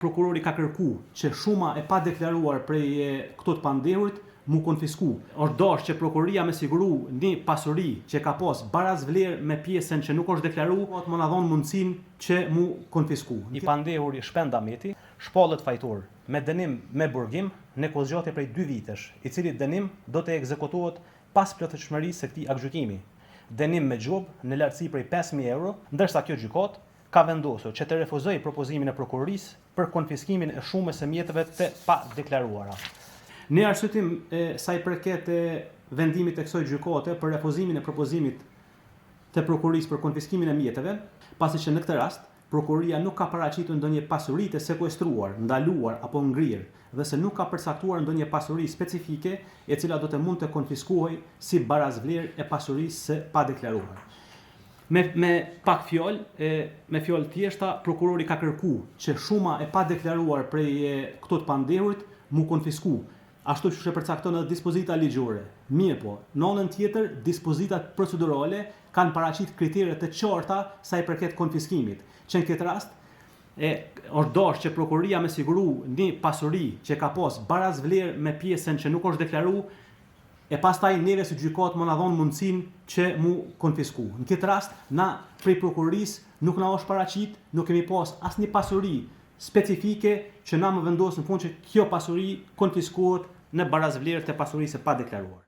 Prokurori ka kërku që shuma e pa deklaruar prej këto të pandehurit mu konfisku. Është dashur që prokuria me siguru një pasuri që ka pas baraz vlerë me pjesën që nuk është deklaru, më na dhon mundësinë që mu konfisku. I pandehuri Shpend Ameti shpallet fajtor me dënim me burgim në kozgjatje prej 2 vitesh, i cili dënim do të ekzekutohet pas plotësishtërisë së këtij aktgjykimi. Dënim me gjobë në lartësi prej 5.000 euro, ndërsa kjo gjykatë ka vendosur që të refuzoj propozimin e prokurorisë për konfiskimin e shumës së mjeteve të pa deklaruara. Në arsyetim sa i përket vendimit të kësaj gjykate për refuzimin e propozimit të prokurorisë për konfiskimin e mjeteve, pasi që në këtë rast prokuroria nuk ka paraqitur ndonjë pasuri të sekuestruar, ndaluar apo ngrirë, dhe se nuk ka përcaktuar ndonjë pasuri specifike e cila do të mund të konfiskohej si barazvlerë e pasurisë së pa deklaruar. Me pak fjalë, me fjalë thjeshta, prokurori ka kërku që shuma e pa deklaruar prej këto të pandehurit mu konfisku, ashtu që përcakton edhe dispozita ligjore. Mirë po, në anën tjetër, dispozitat procedurale kanë paraqit kritere të qarta sa i përket konfiskimit, që në këtë rast është dashur që prokuria me siguru një pasuri që ka pas baraz vlerë me pjesën që nuk është deklaru, e pastaj neve si gjykatë më na dhon mundësinë që mu konfisku. Në këtë rast, na prej prokurorisë nuk na është paraqit, nuk kemi pas asnjë pasuri specifike që na më vendos në fund që kjo pasuri konfiskohet në barazvlerë të pasurisë së pa deklaruar.